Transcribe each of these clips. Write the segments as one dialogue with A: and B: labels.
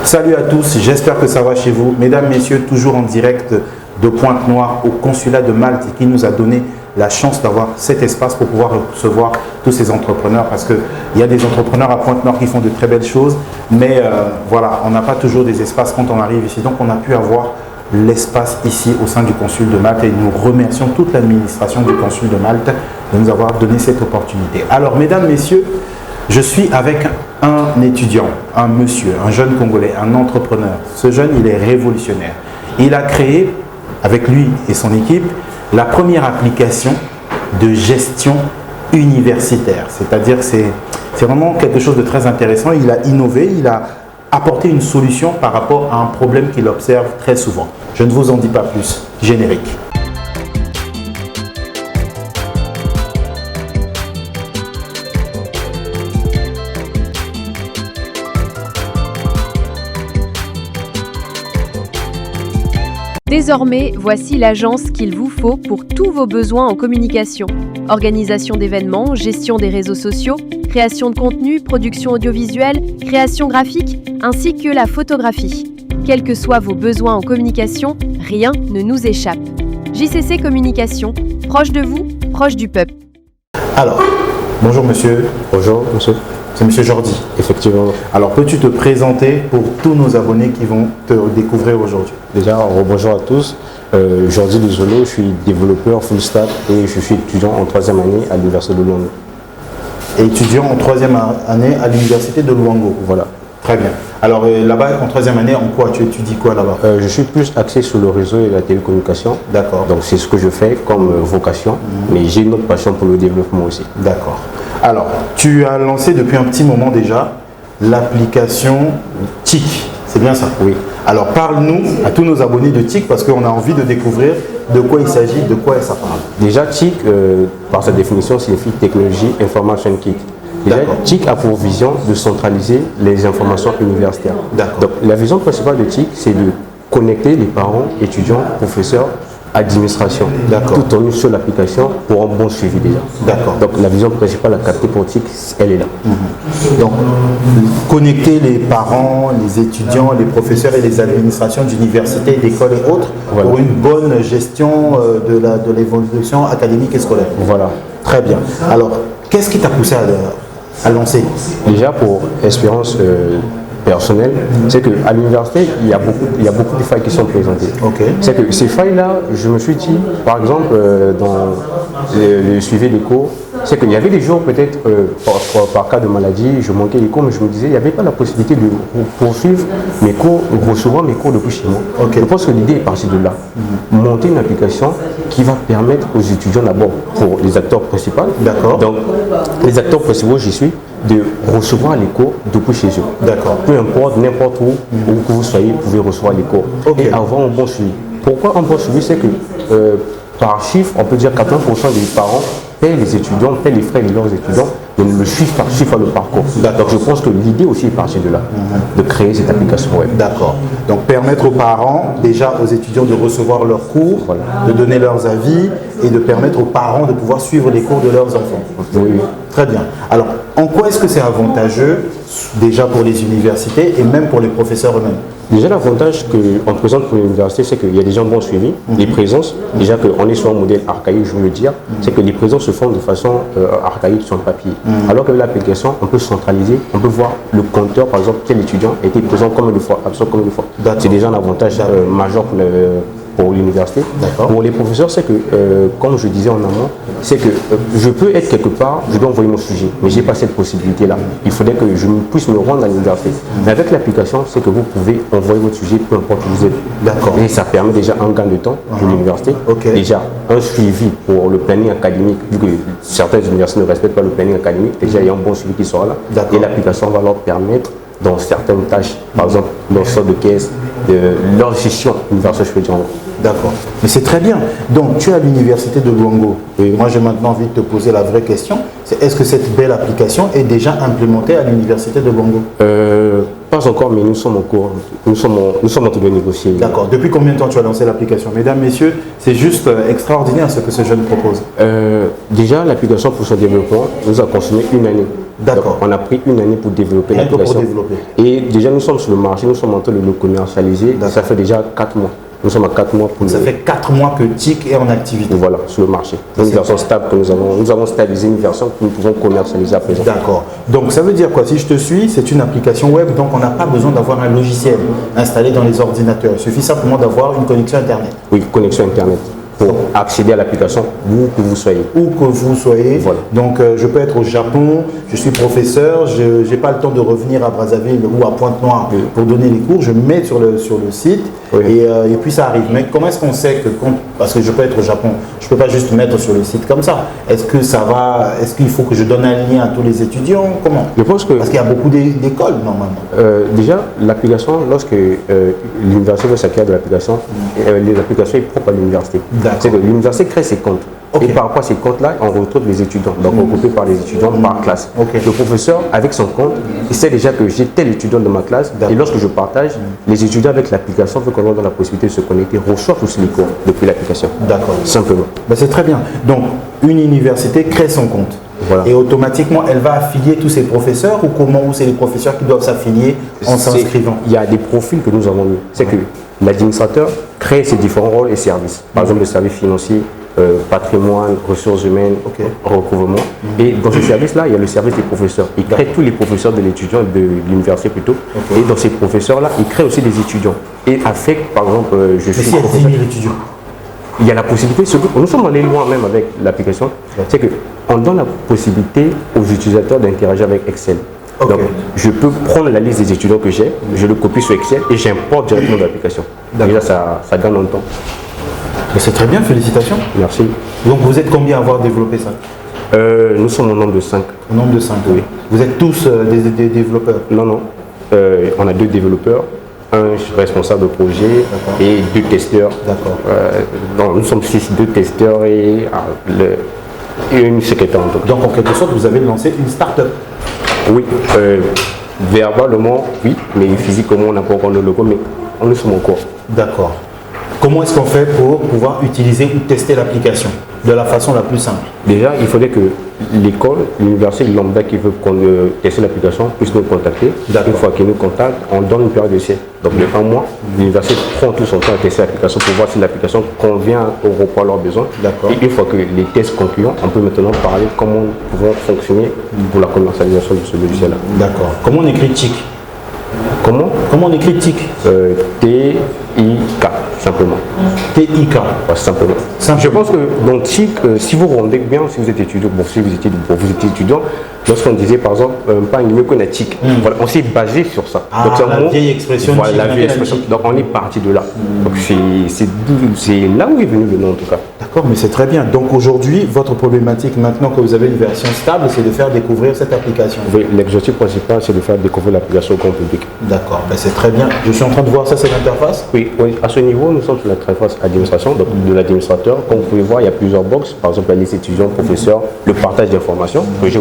A: Salut à tous, j'espère que ça va chez vous. Mesdames, messieurs, toujours en direct de Pointe-Noire au consulat de Malte qui nous a donné la chance d'avoir cet espace pour pouvoir recevoir tous ces entrepreneurs parce qu'il y a des entrepreneurs à Pointe-Noire qui font de très belles choses, mais voilà, on n'a pas toujours des espaces quand on arrive ici. Donc on a pu avoir l'espace ici au sein du consul de Malte et nous remercions toute l'administration du consul de Malte de nous avoir donné cette opportunité. Alors mesdames, messieurs, je suis avec un étudiant, un monsieur, un jeune Congolais, un entrepreneur. Ce jeune, il est révolutionnaire. Il a créé, avec lui et son équipe, la première application de gestion universitaire. C'est-à-dire que c'est vraiment quelque chose de très intéressant. Il a innové, il a apporté une solution par rapport à un problème qu'il observe très souvent. Je ne vous en dis pas plus. Générique.
B: Désormais, voici l'agence qu'il vous faut pour tous vos besoins en communication. Organisation d'événements, gestion des réseaux sociaux, création de contenu, production audiovisuelle, création graphique, ainsi que la photographie. Quels que soient vos besoins en communication, rien ne nous échappe. JCC Communication, proche de vous, proche du peuple.
A: Alors, bonjour monsieur.
C: Bonjour monsieur.
A: C'est monsieur Jordi.
C: Effectivement.
A: Alors, peux-tu te présenter pour tous nos abonnés qui vont te découvrir aujourd'hui?
C: Déjà, bonjour à tous. Jordi Dezolo, je suis développeur full stack et je suis étudiant en 3e année à l'université de Luango.
A: Étudiant en 3e année à l'université de Luango.
C: Voilà.
A: Très bien. Alors là-bas, en 3e année, en quoi? Tu étudies quoi là-bas?
C: Je suis plus axé sur le réseau et la télécommunication.
A: D'accord.
C: Donc c'est ce que je fais comme vocation, mais j'ai une autre passion pour le développement aussi.
A: D'accord. Alors, tu as lancé depuis un petit moment déjà l'application TIC. C'est bien ça?
C: Oui.
A: Alors parle-nous à tous nos abonnés de TIC parce qu'on a envie de découvrir de quoi il s'agit, de quoi ça parle.
C: Déjà, TIC, par sa définition, signifie Technology Information Kit. Déjà, TIC a pour vision de centraliser les informations universitaires. Donc, la vision principale de TIC, c'est de connecter les parents, étudiants, professeurs, administration, tout en une seule application pour un bon suivi déjà.
A: D'accord.
C: Donc, la vision principale à capter pour TIC, elle est là.
A: Donc, connecter les parents, les étudiants, les professeurs et les administrations d'universités, d'écoles et autres pour une bonne gestion de l'évolution académique et scolaire.
C: Voilà.
A: Très bien. Alors, qu'est-ce qui t'a poussé à lancer?
C: Déjà, pour expérience personnelle, c'est qu'à l'université, il y a beaucoup de failles qui sont présentées. C'est que ces failles-là, je me suis dit, par exemple, dans le suivi des cours, c'est qu'il y avait des jours peut-être, par cas de maladie, je manquais les cours, mais je me disais, il n'y avait pas la possibilité de poursuivre mes cours, recevoir mes cours depuis chez moi. Je pense que l'idée est partie de là. Monter une application qui va permettre aux étudiants d'abord, pour les acteurs principaux, donc les acteurs principaux, j'y suis, de recevoir les cours depuis chez eux. Peu importe, n'importe où que vous soyez, vous pouvez recevoir les cours. Et avoir un bon suivi. Pourquoi un bon suivi? C'est que par chiffre, on peut dire 80% des parents paient les étudiants, paient les frais de leurs étudiants, mais ne le suivent pas, le parcours. Donc je pense que l'idée aussi est partie de là, de créer cette application web.
A: D'accord. Donc permettre aux parents, déjà aux étudiants de recevoir leurs cours, de donner leurs avis et de permettre aux parents de pouvoir suivre les cours de leurs enfants.
C: Oui.
A: Très bien. Alors, en quoi est-ce que c'est avantageux déjà pour les universités et même pour les professeurs eux-mêmes?
C: Déjà, l'avantage qu'on présente pour l'université, c'est qu'il y a des gens bons suivis, les présences, déjà qu'on est sur un modèle archaïque, je veux le dire, c'est que les présences se font de façon archaïque sur le papier. Alors que l'application, on peut centraliser, on peut voir le compteur, par exemple, quel étudiant a été présent combien de fois, absent combien de fois. C'est déjà un avantage majeur pour l'université. Pour les professeurs, c'est que, comme je disais en amont, c'est que je peux être quelque part, je dois envoyer mon sujet, mais je n'ai pas cette possibilité-là. Il faudrait que je puisse me rendre à l'université. Mais avec l'application, c'est que vous pouvez envoyer votre sujet, peu importe où vous êtes. Et ça permet déjà un gain de temps pour l'université. Déjà, un suivi pour le planning académique, vu que certaines universités ne respectent pas le planning académique, déjà il y a un bon suivi qui sera là. Et l'application va leur permettre, dans certaines tâches, par exemple, leur sort de caisse, leur gestion universelle, je peux dire.
A: D'accord. Mais c'est très bien. Donc, tu es à l'université de Luango. Et moi, j'ai maintenant envie de te poser la vraie question. C'est est-ce que cette belle application est déjà implémentée à l'université de Luango?
C: Pas encore, mais nous sommes en cours. Nous sommes en train de négocier.
A: D'accord. Depuis combien de temps tu as lancé l'application? Mesdames, messieurs, c'est juste extraordinaire ce que ce jeune propose.
C: Déjà, l'application pour son développement nous a consommé une année.
A: D'accord.
C: On a pris une année pour développer l'application. Et déjà, nous sommes sur le marché, nous sommes en train de le commercialiser. Ça fait déjà 4 mois. Nous sommes à 4 mois pour
A: Ça fait 4 mois que TIC est en activité.
C: Voilà, sur le marché. Une version stable que nous avons stabilisé une version que nous pouvons commercialiser à présent.
A: D'accord. Donc ça veut dire quoi? Si je te suis, c'est une application web, donc on n'a pas besoin d'avoir un logiciel installé dans les ordinateurs. Il suffit simplement d'avoir une connexion Internet.
C: Oui, connexion Internet. Pour accéder à l'application où que vous soyez.
A: Où que vous soyez.
C: Voilà.
A: Donc je peux être au Japon, je suis professeur, je n'ai pas le temps de revenir à Brazzaville ou à Pointe-Noire pour donner les cours, je mets sur le site et puis ça arrive. Mais comment est-ce qu'on sait que, parce que je peux être au Japon, je ne peux pas juste mettre sur le site comme ça. Est-ce que ça va, est-ce qu'il faut que je donne un lien à tous les étudiants? Comment?
C: Je pense que...
A: Parce qu'il y a beaucoup d'écoles normalement.
C: Déjà, l'application, lorsque l'université veut s'acquérir de l'application, l'application est propre à l'université. C'est que l'université crée ses comptes. Et par rapport à ces comptes-là, on retrouve les étudiants, donc regroupés par les étudiants par classe. Le professeur, avec son compte, il sait déjà que j'ai tel étudiant de ma classe, et lorsque je partage, les étudiants avec l'application, vu qu'on a la possibilité de se connecter, reçoivent aussi les cours depuis l'application. D'accord. Simplement.
A: Ben, c'est très bien. Donc, une université crée son compte. Voilà. Et automatiquement, elle va affilier tous ses professeurs ou comment? Ou c'est les professeurs qui doivent s'affilier en s'inscrivant?
C: Il y a des profils que nous avons mis. C'est que l'administrateur crée ses différents rôles et services. Par exemple, le service financier, patrimoine, ressources humaines, recouvrement. Et dans ce service-là, il y a le service des professeurs. Il crée tous les professeurs de l'étudiant, de l'université plutôt. Et dans ces professeurs-là, il crée aussi des étudiants. Et avec, par exemple, je suis
A: professeur. 10 000 étudiants.
C: Il y a la possibilité, nous sommes allés loin même avec l'application, c'est qu'on donne la possibilité aux utilisateurs d'interagir avec Excel. Donc, je peux prendre la liste des étudiants que j'ai, je le copie sur Excel et j'importe directement dans l'application. Déjà, ça gagne longtemps.
A: C'est très bien, félicitations.
C: Merci.
A: Donc, vous êtes combien à avoir développé ça?
C: Nous sommes au nombre de 5.
A: Au nombre de 5, oui. Vous êtes tous des développeurs?
C: Non, non. On a 2 développeurs, un responsable de projet et 2 testeurs. D'accord. Nous sommes 6, 2 testeurs et une secrétaire.
A: Donc, en quelque sorte, vous avez lancé une start-up?
C: Oui. Verbalement, oui, mais physiquement, on n'a pas encore le logo, mais on est sur mon cours.
A: D'accord. Comment est-ce qu'on fait pour pouvoir utiliser ou tester l'application de la façon la plus simple?
C: Déjà, il faudrait que l'école, l'université lambda qui veut tester l'application puisse nous contacter. Une fois qu'ils nous contactent, on donne une période d'essai. Donc, de 1 mois, l'université prend tout son temps à tester l'application pour voir si l'application convient au repos à leurs besoins. Et une fois que les tests concluent, on peut maintenant parler comment nous pouvons fonctionner pour la commercialisation de ce logiciel-là.
A: D'accord. Comment on écrit TIC?
C: Comment
A: on écrit TIC?
C: T-I-K, simplement.
A: T-I-K.
C: Ouais, simplement. Je pense que dans TIC, si vous rendez bien, si vous êtes étudiant, si vous étiez étudiant, lorsqu'on disait par exemple, pas un qu'on a TIC, voilà, on s'est basé sur ça.
A: Donc, la vieille expression.
C: Voilà, la vieille expression. Donc on est parti de là. Donc c'est là où est venu le nom en tout cas.
A: D'accord, mais c'est très bien. Donc aujourd'hui, votre problématique, maintenant que vous avez une version stable, c'est de faire découvrir cette application.
C: Oui, l'objectif principal, c'est de faire découvrir l'application au grand public.
A: D'accord, ben c'est très bien. Je suis en train de voir ça, c'est l'interface?
C: Oui, à ce niveau, nous sommes sur l'interface administration, donc de l'administrateur. Comme vous pouvez voir, il y a plusieurs box. Par exemple, la liste étudiants, professeurs, le partage d'informations, que j'ai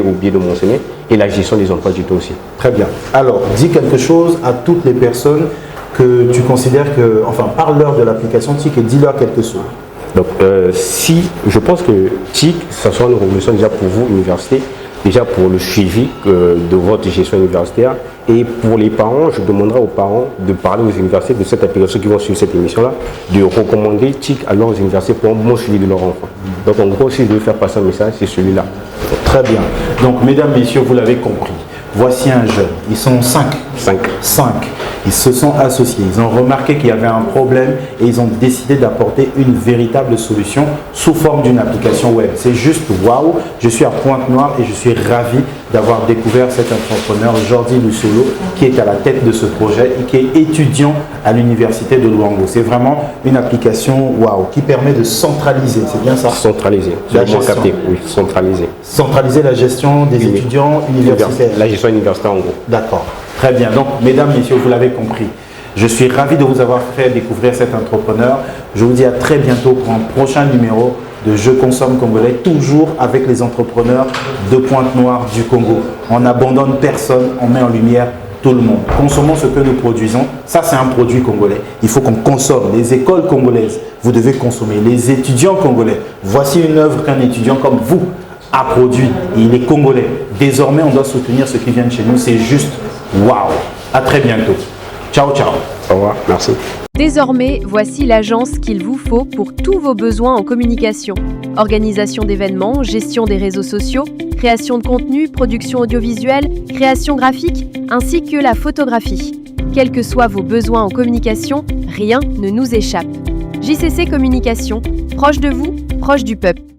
C: oublié de mentionner, et la gestion des emplois du temps aussi.
A: Très bien. Alors, dis quelque chose à toutes les personnes que tu considères que, enfin, parle-leur de l'application TIC et dis-leur quelque chose.
C: Donc, je pense que TIC, ça sera une révolution déjà pour vous, université, déjà pour le suivi de votre gestion universitaire. Et pour les parents, je demanderai aux parents de parler aux universités de cette application qui vont suivre cette émission-là, de recommander TIC à leurs universités pour un bon suivi de leurs enfants. Donc, en gros, si je veux faire passer un message, c'est celui-là.
A: Très bien. Donc, mesdames, messieurs, vous l'avez compris. Voici un jeune. Ils sont 5. 5. Ils se sont associés. Ils ont remarqué qu'il y avait un problème et ils ont décidé d'apporter une véritable solution sous forme d'une application web. C'est juste waouh. Je suis à Pointe-Noire et je suis ravi d'avoir découvert cet entrepreneur, Jordi Lussolo, qui est à la tête de ce projet et qui est étudiant à l'université de Luango. C'est vraiment une application waouh qui permet de centraliser. C'est bien ça?
C: Centraliser. La gestion. Oui, centraliser.
A: Centraliser la gestion des étudiants universitaires.
C: La gestion universitaire en gros.
A: D'accord. Très bien. Donc, mesdames, messieurs, vous l'avez compris. Je suis ravi de vous avoir fait découvrir cet entrepreneur. Je vous dis à très bientôt pour un prochain numéro de Je consomme congolais, toujours avec les entrepreneurs de Pointe-Noire du Congo. On n'abandonne personne, on met en lumière tout le monde. Consommons ce que nous produisons. Ça, c'est un produit congolais. Il faut qu'on consomme. Les écoles congolaises, vous devez consommer. Les étudiants congolais, voici une œuvre qu'un étudiant comme vous a produit. Il est congolais. Désormais, on doit soutenir ceux qui viennent chez nous. C'est juste waouh. À très bientôt. Ciao, ciao.
C: Au revoir. Merci.
B: Désormais, voici l'agence qu'il vous faut pour tous vos besoins en communication. Organisation d'événements, gestion des réseaux sociaux, création de contenu, production audiovisuelle, création graphique, ainsi que la photographie. Quels que soient vos besoins en communication, rien ne nous échappe. JCC Communication, proche de vous, proche du peuple.